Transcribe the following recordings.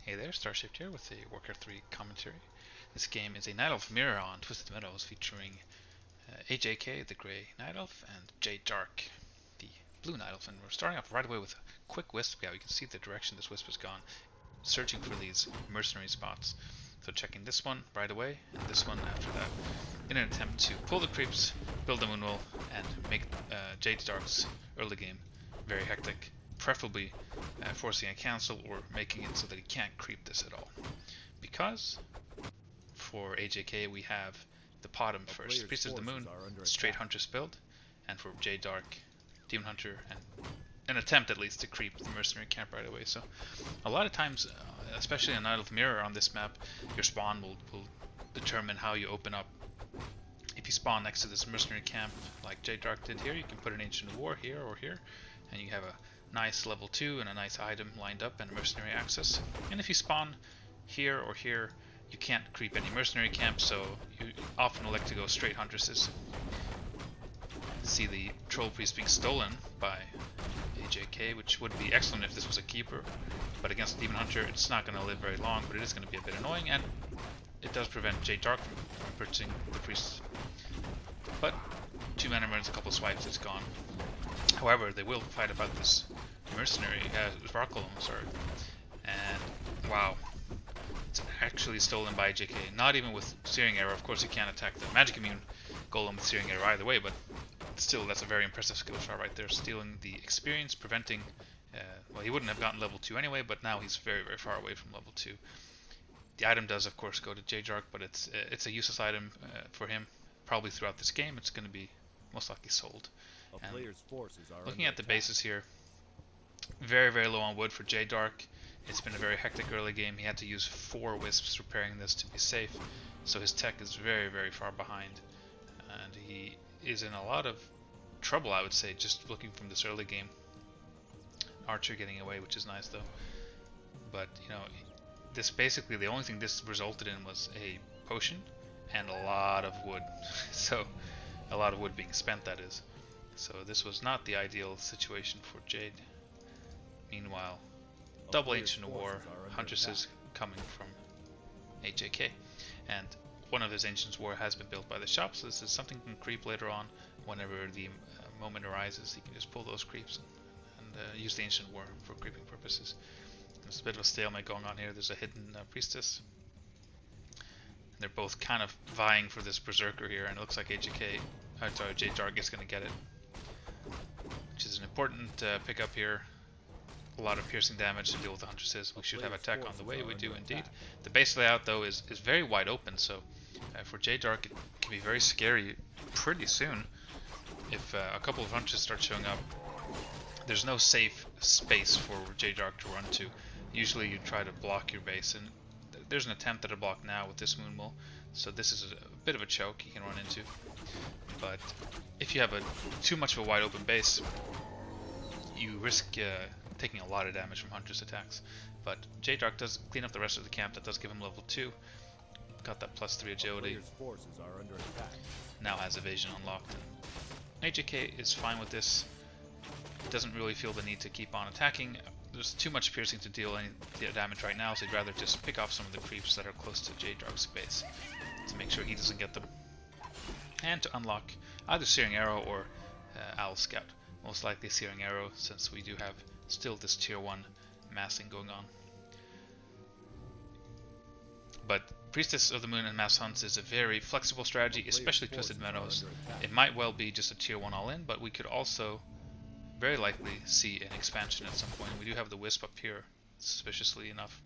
Hey there, Starship here with a Warcraft 3 commentary. This game is a Night Elf mirror on Twisted Meadows featuring AJK, the Grey Night Elf, and JadeDark, the Blue Night Elf. And we're starting off right away with a quick wisp scout. You can see the direction this wisp has gone, searching for these mercenary spots. So checking this one right away, and this one after that, in an attempt to pull the creeps, build a moonwell, and make JadeDark's early game very hectic. Preferably forcing a cancel or making it so that he can't creep this at all. Because for AJK we have the Potom first, Priest of the Moon, straight Huntress build, and for JadeDark, Demon Hunter, and an attempt at least to creep the mercenary camp right away. So a lot of times, especially in Night of Mirror on this map, your spawn will determine how you open up. If you spawn next to this mercenary camp like JadeDark did here, you can put an Ancient War here or here, and you have a nice level 2 and a nice item lined up and mercenary access. And if you spawn here or here, you can't creep any mercenary camp, so you often elect to go straight Huntresses. See the Troll Priest being stolen by AJK, which would be excellent if this was a keeper, but against Demon Hunter it's not going to live very long, but it is going to be a bit annoying, and it does prevent JadeDark from purchasing the Priest. But 2 mana burns, a couple swipes, it's gone. However, they will fight about this mercenary, Sparkle, sorry, and wow, it's actually stolen by AJK. Not even with Searing Arrow. Of course, you can't attack the magic immune golem with Searing Arrow either way, but still, that's a very impressive skill shot right there. Stealing the experience, preventing. Well, he wouldn't have gotten level 2 anyway, but now he's very, very far away from level 2. The item does, of course, go to JadeDark, but it's a useless item for him. Probably throughout this game, it's going to be most likely sold. And looking at the bases here, very, very low on wood for JadeDark. It's been a very hectic early game. He had to use 4 wisps repairing this to be safe, so his tech is very, very far behind, and he is in a lot of trouble, I would say, just looking from this early game. Archer getting away, which is nice though, but you know, this basically, the only thing this resulted in was a potion and a lot of wood. So a lot of wood being spent, that is. So this was not the ideal situation for Jade. Meanwhile, double Ancient War, Huntresses coming from AJK, and one of his Ancient War has been built by the shop, so this is something you can creep later on whenever the moment arises. You can just pull those creeps and use the Ancient War for creeping purposes. There's a bit of a stalemate going on here. There's a hidden Priestess. They're both kind of vying for this Berserker here, and it looks like JadeDark is going to get it, which is an important pickup here. A lot of piercing damage to deal with the Huntresses. We should have attack on the way. We do indeed. The base layout though is very wide open, so for JadeDark it can be very scary pretty soon. If a couple of Huntresses start showing up, there's no safe space for JadeDark to run to. Usually you try to block your base, and there's an attempt at a block now with this Moonwell, so this is a bit of a choke you can run into. But if you have too much of a wide open base, you risk taking a lot of damage from Huntress attacks. But JadeDark does clean up the rest of the camp. That does give him level 2. Got that +3 agility. Now has evasion unlocked. And AJK is fine with this. Doesn't really feel the need to keep on attacking. There's too much piercing to deal any damage right now, so he'd rather just pick off some of the creeps that are close to JadeDark's base to make sure he doesn't get them. And to unlock either Searing Arrow or Owl Scout. Most likely Searing Arrow, since we do have still this tier 1 massing going on. But Priestess of the Moon and Mass Hunts is a very flexible strategy, especially Twisted Meadows. It might well be just a tier 1 all-in, but we could also very likely see an expansion at some point. We do have the Wisp up here, suspiciously enough.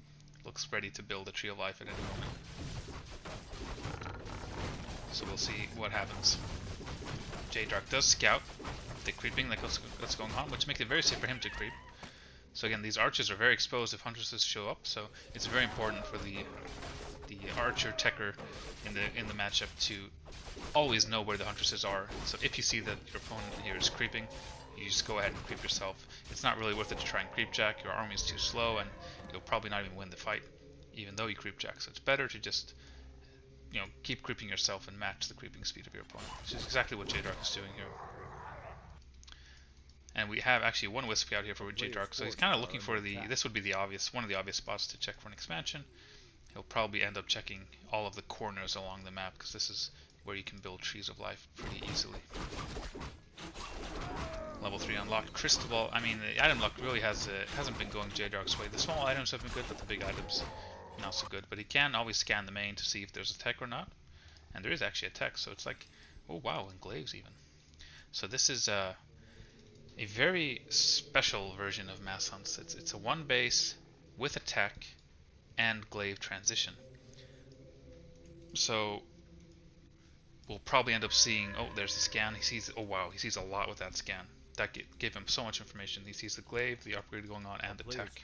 Looks ready to build a Tree of Life at any moment. So we'll see what happens. JadeDark does scout the creeping that's going on, which makes it very safe for him to creep. So again, these archers are very exposed if Huntresses show up, so it's very important for the archer techer in the matchup to always know where the Huntresses are. So if you see that your opponent here is creeping, you just go ahead and creep yourself. It's not really worth it to try and creep jack. Your army is too slow, and you'll probably not even win the fight, even though you creep jack. So it's better to just, you know, keep creeping yourself and match the creeping speed of your opponent, which is exactly what JadeDark is doing here. And we have actually one Wisp out here for JadeDark, so he's kind of looking for this would be the one of the obvious spots to check for an expansion. He'll probably end up checking all of the corners along the map, because this is where you can build trees of life pretty easily. Level 3 unlocked. Crystal Ball. I mean, the item luck really hasn't been going JadeDark's way. The small items have been good, but the big items not so good. But he can always scan the main to see if there's a tech or not. And there is actually a tech, so it's like, oh wow, and Glaives even. So this is a very special version of Mass Hunts. It's a one base with a tech and glaive transition. So we'll probably end up seeing, oh, there's the scan. He sees, oh wow, he sees a lot with that scan. That gave him so much information. He sees the glaive, the upgrade going on, and the tech.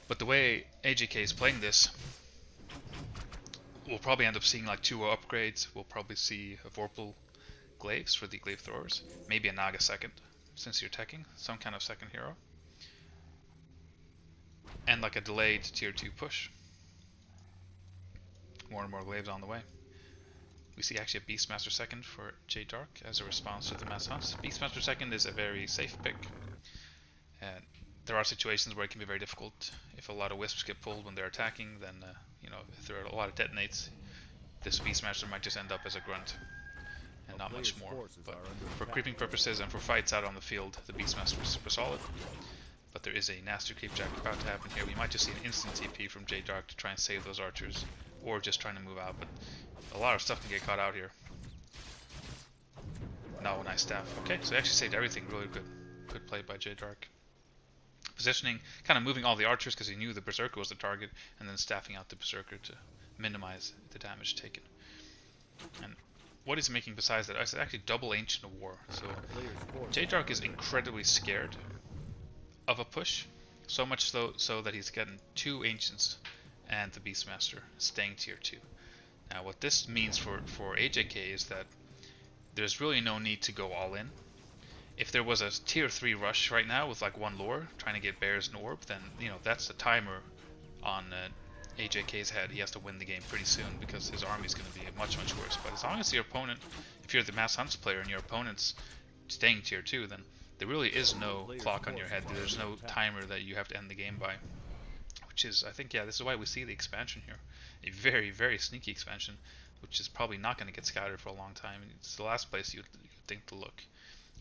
But the way AJK is playing this, we'll probably end up seeing like 2 upgrades. We'll probably see a Vorpal Glaives for the glaive throwers, maybe a Naga second, since you're teching, some kind of second hero, and like a delayed tier 2 push. More and more glaives on the way. We see actually a Beastmaster second for JadeDark as a response to the Mass Hunts. Beastmaster second is a very safe pick. And there are situations where it can be very difficult. If a lot of wisps get pulled when they're attacking, then if there are a lot of detonates, this Beastmaster might just end up as a grunt and not much more. But for creeping purposes and for fights out on the field, the Beastmaster is super solid. But there is a nasty creep jack about to happen here. We might just see an instant TP from JadeDark to try and save those archers, or just trying to move out. But a lot of stuff can get caught out here. Now a nice staff. Okay, so he actually saved everything. Really good. Good play by JadeDark. Positioning, kind of moving all the archers because he knew the Berserker was the target, and then staffing out the Berserker to minimize the damage taken. And what he's making besides that, it's actually double Ancient of War. So JadeDark is incredibly scared of a push, so much so that he's getting 2 Ancients and the Beastmaster staying tier 2. Now what this means for AJK is that there's really no need to go all in. If there was a tier 3 rush right now with like 1 lore trying to get bears and orb, then that's the timer on AJK's head. He has to win the game pretty soon because his army is going to be much worse. But as long as your opponent, if you're the Mass Hunts player and your opponent's staying tier 2, then there really is no clock on your head. There's no timer that you have to end the game by. Which is, I think, yeah, this is why we see the expansion here. A very sneaky expansion, which is probably not going to get scattered for a long time. It's the last place you'd think to look.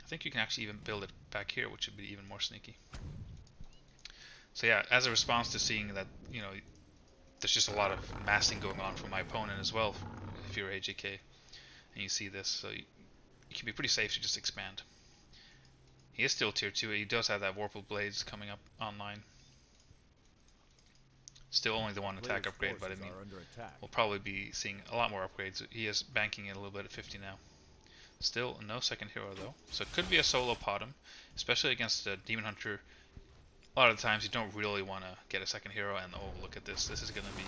I think you can actually even build it back here, which would be even more sneaky. So yeah, as a response to seeing that, there's just a lot of massing going on from my opponent as well, if you're AJK, and you see this, so you can be pretty safe to just expand. He is still tier 2, he does have that Warped Blades coming up online. Still only the 1 attack upgrade, but I mean, we'll probably be seeing a lot more upgrades. He is banking it a little bit at 50 now. Still no second hero though, so it could be a solo pot him, especially against a Demon Hunter. A lot of the times you don't really want to get a second hero, and oh, look at this. This is going to be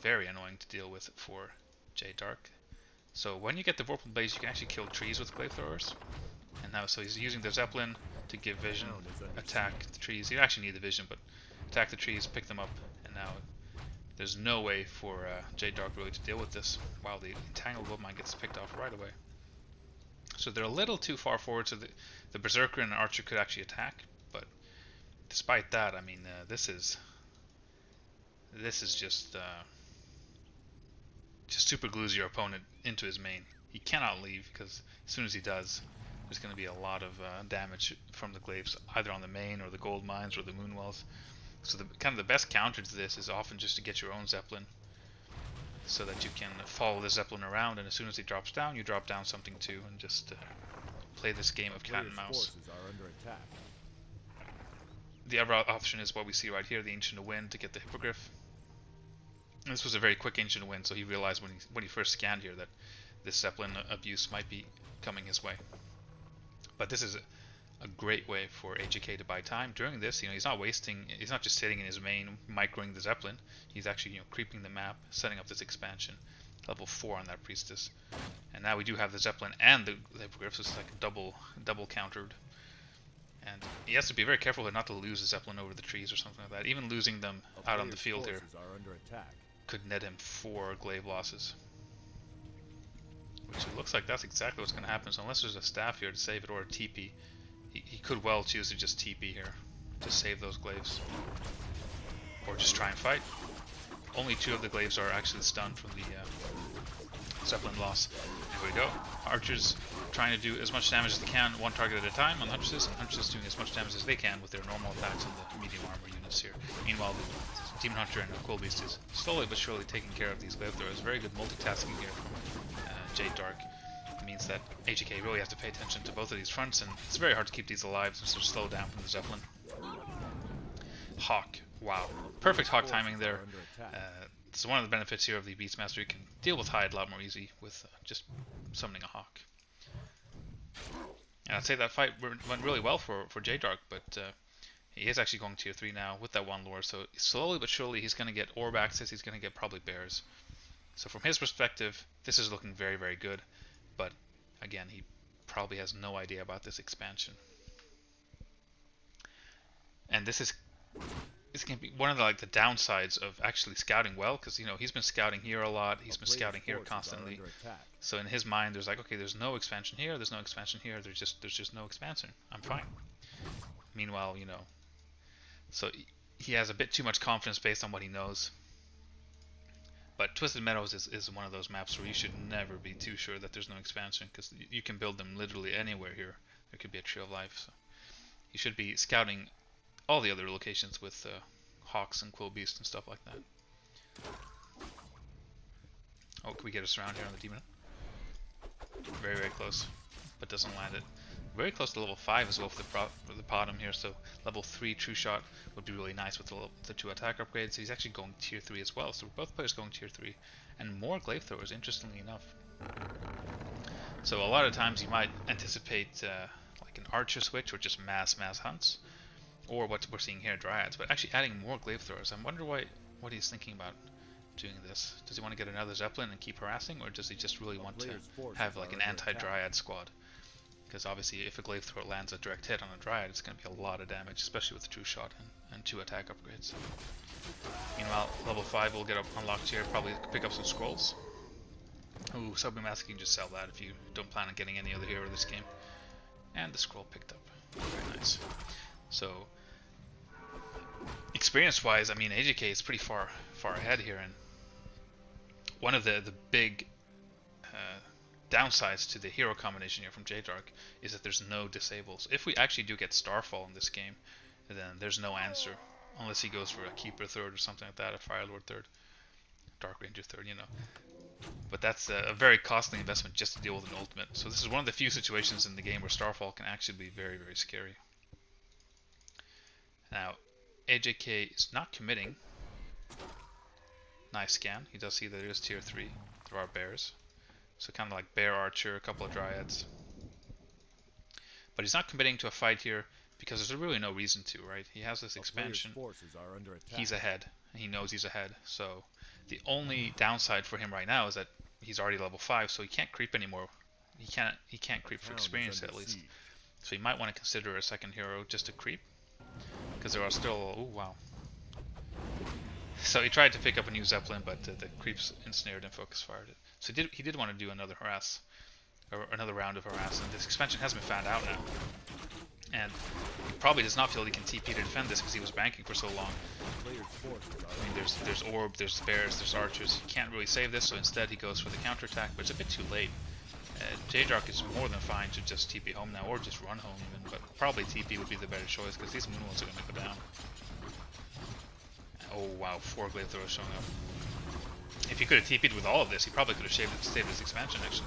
very annoying to deal with for JadeDark. So when you get the Vorpal Blaze, you can actually kill trees with Glaive Throwers. And now, so he's using the Zeppelin to give vision, attack the trees. You actually need the vision, but attack the trees, pick them up, and now there's no way for JadeDark really to deal with this. Wow, the Entangled Webmine gets picked off right away. So they're a little too far forward, so the Berserker and Archer could actually attack, but despite that, I mean, this is just super glues your opponent into his main. He cannot leave, because as soon as he does, there's going to be a lot of damage from the Glaives, either on the main or the gold mines or the moonwells. So kind of the best counter to this is often just to get your own Zeppelin, so that you can follow the Zeppelin around, and as soon as he drops down, you drop down something too, and just play this game of cat and mouse. The other option is what we see right here, the Ancient of Wind to get the Hippogriff. And this was a very quick Ancient of Wind, so he realized when he first scanned here that this Zeppelin abuse might be coming his way. But this is a great way for AJK to buy time. During this, he's not wasting, he's not just sitting in his main microing the Zeppelin. He's actually creeping the map, setting up this expansion. Level 4 on that Priestess. And now we do have the Zeppelin and the Hippogriff, so it's like double countered. And he has to be very careful not to lose the Zeppelin over the trees or something like that. Even losing them out on the field here could net him 4 glaive losses. Which it looks like that's exactly what's going to happen. So unless there's a staff here to save it or a TP, He could well choose to just TP here to save those Glaives. Or just try and fight. Only 2 of the Glaives are actually stunned from the Zeppelin loss. Here we go. Archers trying to do as much damage as they can, 1 target at a time on the Huntresses, and Huntresses doing as much damage as they can with their normal attacks on the medium armor units here. Meanwhile, the Demon Hunter and the Quill Beast is slowly but surely taking care of these Glaive Throwers. Very good multitasking here from JadeDark. It means that AJK really has to pay attention to both of these fronts, and it's very hard to keep these alive since they're slowed down from the Zeppelin. Hawk. Wow. Perfect Hawk timing there. It's one of the benefits here of the Beastmaster. You can deal with Hyde a lot more easy with just summoning a Hawk. And I'd say that fight went really well for JadeDark, but he is actually going tier 3 now with that 1 lure, so slowly but surely he's going to get orb access, he's going to get probably bears. So from his perspective, this is looking very, very good, but again, he probably has no idea about this expansion. And this can be one of the downsides of actually scouting well, because he's been scouting here a lot, he's been scouting here constantly. So in his mind, there's like, okay, there's no expansion here, there's no expansion here, there's just no expansion. I'm fine. Meanwhile, so he has a bit too much confidence based on what he knows. But Twisted Meadows is one of those maps where you should never be too sure that there's no expansion, because you can build them literally anywhere here. There could be a Tree of Life. So you should be scouting all the other locations with Hawks and Quill Beast and stuff like that. Oh, can we get us around here on the Demon? Very, very close, but doesn't land it. Very close to level 5 as well for the bottom here, so level 3 True Shot would be really nice with the 2 attack upgrades. He's actually going tier 3 as well, so both players going tier 3, and more Glaive Throwers, interestingly enough. So a lot of times you might anticipate like an Archer switch or just mass hunts, or what we're seeing here, Dryads, but actually adding more Glaive Throwers. I wonder what he's thinking about doing this. Does he want to get another Zeppelin and keep harassing, or does he just really want to have like an anti-Dryad squad? Because obviously if a Glaive Thrower lands a direct hit on a Dryad, it's going to be a lot of damage, especially with the True Shot and 2 attack upgrades. Meanwhile, level 5 will get unlocked here, probably pick up some scrolls. Ooh, Subway Mask, you can just sell that if you don't plan on getting any other hero this game. And the scroll picked up. Very nice. So, experience-wise, I mean, AJK is pretty far ahead here, and one of the big downsides to the hero combination here from JadeDark is that there's no disables. If we actually do get Starfall in this game, then there's no answer, unless he goes for a Keeper 3rd or something like that, a Firelord 3rd, Dark Ranger 3rd, But that's a very costly investment just to deal with an ultimate. So this is one of the few situations in the game where Starfall can actually be very, very scary. Now, AJK is not committing. Nice scan. He does see that it is tier 3. There are bears. So kind of like Bear Archer, a couple of Dryads. But he's not committing to a fight here because there's really no reason to, right? He has this expansion. He's ahead. He knows he's ahead. So the only downside for him right now is that he's already level 5, so he can't creep anymore. He can't creep for experience at least. So he might want to consider a second hero just to creep. Because there are still... Oh, wow. So he tried to pick up a new Zeppelin, but the creeps ensnared and focus fired it. So he did want to do another harass, or another round of harass, and this expansion has been found out now. And he probably does not feel he can TP to defend this because he was banking for so long. I mean, there's orb, there's bears, there's archers. He can't really save this, so instead he goes for the counterattack, but it's a bit too late. JadeDark is more than fine to just TP home now, or just run home even, but probably TP would be the better choice because these Moonwolves are going to go down. Oh wow, 4 Glaive Throwers showing up. If he could have TP'd with all of this, he probably could have saved his expansion actually.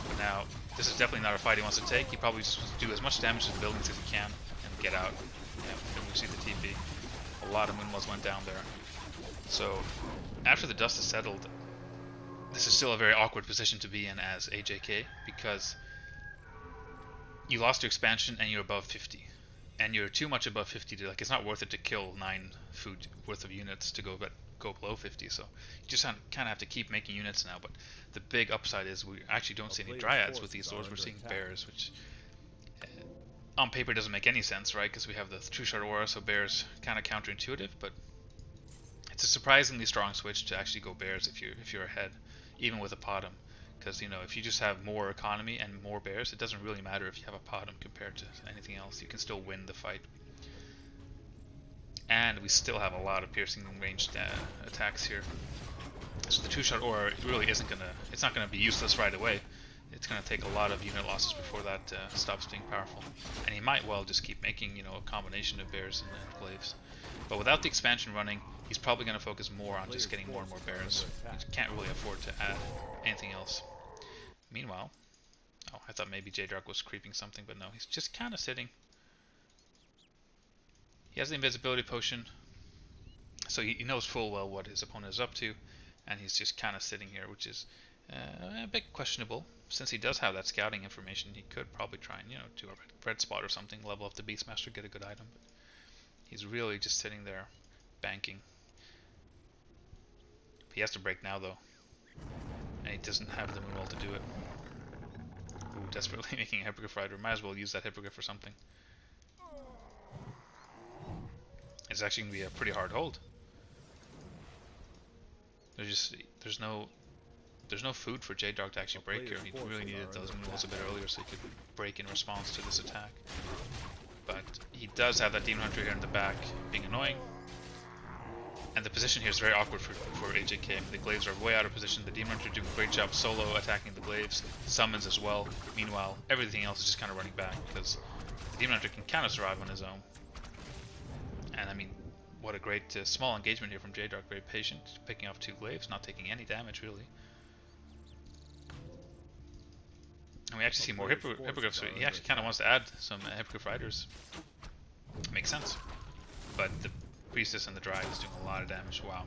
But now, this is definitely not a fight he wants to take. He probably just wants to do as much damage to the buildings as he can and get out. Yeah, and we see the TP. A lot of Moonwolves went down there. So, after the dust has settled, this is still a very awkward position to be in as AJK because you lost your expansion and you're above 50. And you're too much above 50 to, like, it's not worth it to kill 9 food worth of units to go below 50, so you just kind of have to keep making units now. But the big upside is we actually don't see any Dryads with these swords. We're seeing bears, which on paper doesn't make any sense, right? Because we have the True Shot aura, so bears kind of counterintuitive, but it's a surprisingly strong switch to actually go bears if you're ahead, even with a Potom, Because, you know, if you just have more economy and more bears, it doesn't really matter if you have a Potom compared to anything else. You can still win the fight. And we still have a lot of piercing ranged attacks here. So the two-shot aura really isn't gonna, it's not gonna be useless right away. It's gonna take a lot of unit losses before that stops being powerful. And he might well just keep making, you know, a combination of bears and glaives. But without the expansion running, he's probably gonna focus more on just getting more and more bears. He can't really afford to add anything else. Meanwhile, oh, I thought maybe JadeDark was creeping something, but no, he's just kind of sitting. He has the invisibility potion, so he knows full well what his opponent is up to, and he's just kind of sitting here, which is a bit questionable. Since he does have that scouting information, he could probably try and, you know, do a red spot or something, level up the Beastmaster, get a good item. But he's really just sitting there, banking. He has to break now, though, and he doesn't have the Moonwall to do it. Ooh, desperately making a Hippogriff Rider. Might as well use that Hippogriff for something. It's actually going to be a pretty hard hold. There's no food for JadeDark to actually break here. He really needed those Moonwalls a bit earlier so he could break in response to this attack. But he does have that Demon Hunter here in the back, being annoying. And the position here is very awkward for AJK. The Glaives are way out of position. The Demon Hunter doing a great job solo attacking the Glaives. Summons as well. Meanwhile, everything else is just kind of running back because the Demon Hunter can kind of survive on his own. And I mean, what a great small engagement here from JadeDark. Very patient, picking off 2 Glaives, not taking any damage really. And we actually see more Hippogriffs. So he actually kind of wants to add some Hippogriff Riders. Makes sense. But the Priestess and the Dryad is doing a lot of damage. Wow.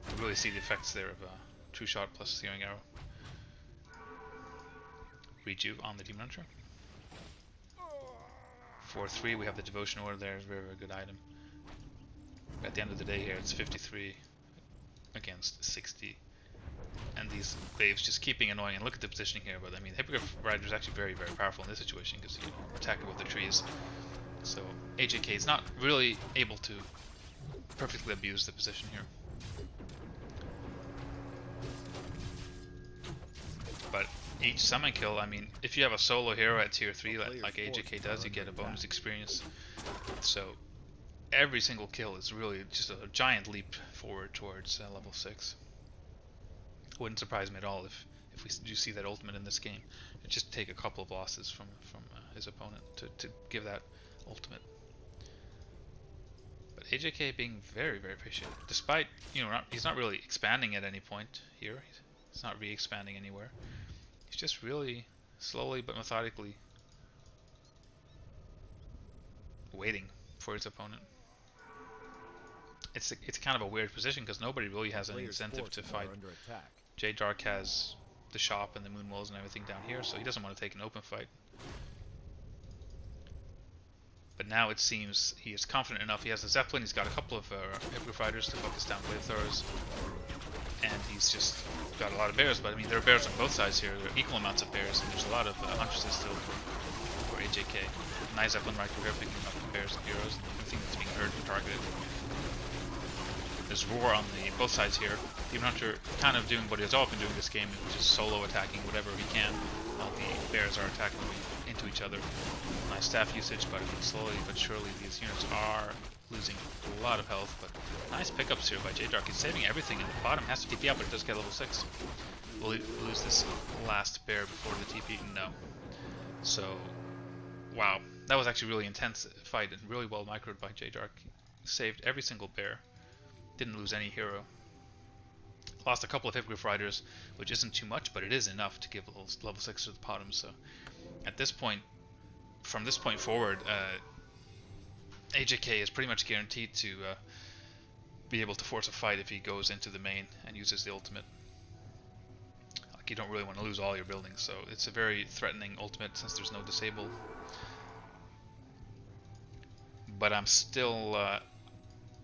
You really see the effects there of True Shot plus Searing Arrow. Reju on the Demon Hunter. 4-3, we have the Devotion Order there. Very, very good item. But at the end of the day here, it's 53 against 60. And these Glaives just keeping annoying. And look at the positioning here. But I mean, Hippogriff Rider is actually very, very powerful in this situation because you attack it with the trees. So AJK is not really able to perfectly abuse the position here. But each summon kill, I mean, if you have a solo hero at tier 3 like AJK does, you get a bonus experience. So every single kill is really just a giant leap forward towards level 6. Wouldn't surprise me at all if we do see that ultimate in this game. It'd just take a couple of losses from his opponent to give that ultimate. But AJK being very, very patient, despite, you know, he's not really expanding at any point here. He's not re-expanding anywhere. He's just really slowly but methodically waiting for his opponent. It's kind of a weird position because nobody really has any incentive to fight. JadeDark has the shop and the Moonwalls and everything down here, so he doesn't want to take an open fight. But now it seems he is confident enough. He has the Zeppelin, he's got a couple of Hippogriff Riders to focus down Flamethrowers, and he's just got a lot of bears. But I mean, there are bears on both sides here. There are equal amounts of bears, and there's a lot of Huntresses still for AJK. Nice Zeppelin right here, picking up the bears and heroes, and everything that's being hurt and targeted. There's Roar on both sides here. Demon Hunter kind of doing what he's all been doing this game, which is solo attacking whatever he can, while the bears are attacking into each other. Nice staff usage, but slowly but surely these units are losing a lot of health. But nice pickups here by JadeDark. He's saving everything, and the bottom has to TP out, but it does get level 6. Will he lose this last bear before the TP? No. So, wow. That was actually a really intense fight and really well microed by JadeDark. Saved every single bear. Didn't lose any hero. Lost a couple of Hippogriff Riders, which isn't too much, but it is enough to give level 6 to the bottom. So at this point, from this point forward, AJK is pretty much guaranteed to be able to force a fight if he goes into the main and uses the ultimate. Like, you don't really want to lose all your buildings, so it's a very threatening ultimate since there's no disable. But I'm still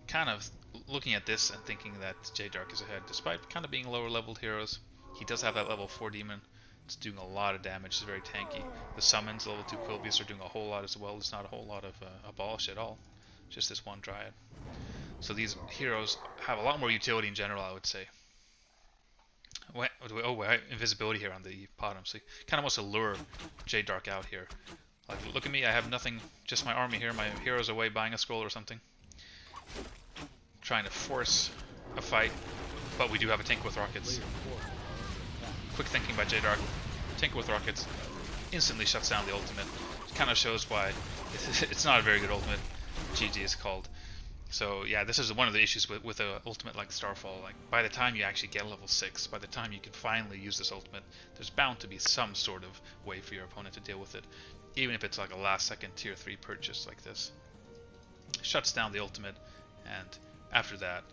kind of looking at this and thinking that JadeDark is ahead, despite kind of being lower leveled heroes. He does have that level 4 demon. It's doing a lot of damage. It's very tanky. The summons, level 2 Quilvius, are doing a whole lot as well. It's not a whole lot of abolish at all. Just this one Dryad. So these heroes have a lot more utility in general, I would say. Oh, wait, invisibility here on the bottom, so he kind of wants to lure JadeDark out here. Like, look at me, I have nothing, just my army here, my hero's away buying a scroll or something. Trying to force a fight, but we do have a tinker with rockets. Quick thinking by JadeDark. Tinker with rockets instantly shuts down the ultimate. It kind of shows why it's not a very good ultimate. GG is called. So yeah, this is one of the issues with a ultimate like Starfall. Like, by the time you actually get level 6, by the time you can finally use this ultimate, there's bound to be some sort of way for your opponent to deal with it. Even if it's like a last second tier 3 purchase like this. Shuts down the ultimate, and after that,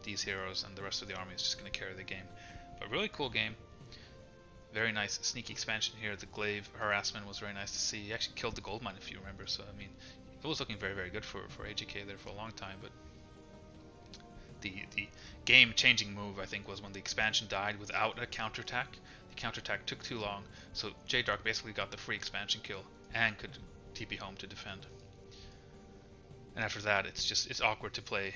these heroes and the rest of the army is just going to carry the game. But really cool game. Very nice sneaky expansion here. The Glaive harassment was very nice to see. He actually killed the gold mine, if you remember. So I mean, it was looking very, very good for AJK there for a long time. But the game-changing move, I think, was when the expansion died without a counterattack. The counterattack took too long, so JadeDark basically got the free expansion kill and could TP home to defend. And after that, it's awkward to play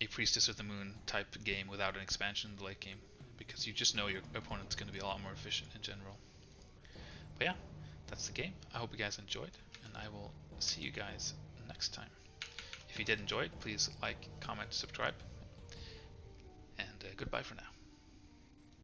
a Priestess of the Moon type game without an expansion in the late game, because you just know your opponent's going to be a lot more efficient in general. But yeah, that's the game. I hope you guys enjoyed, and I will see you guys next time. If you did enjoy it, please like, comment, subscribe, and goodbye for now.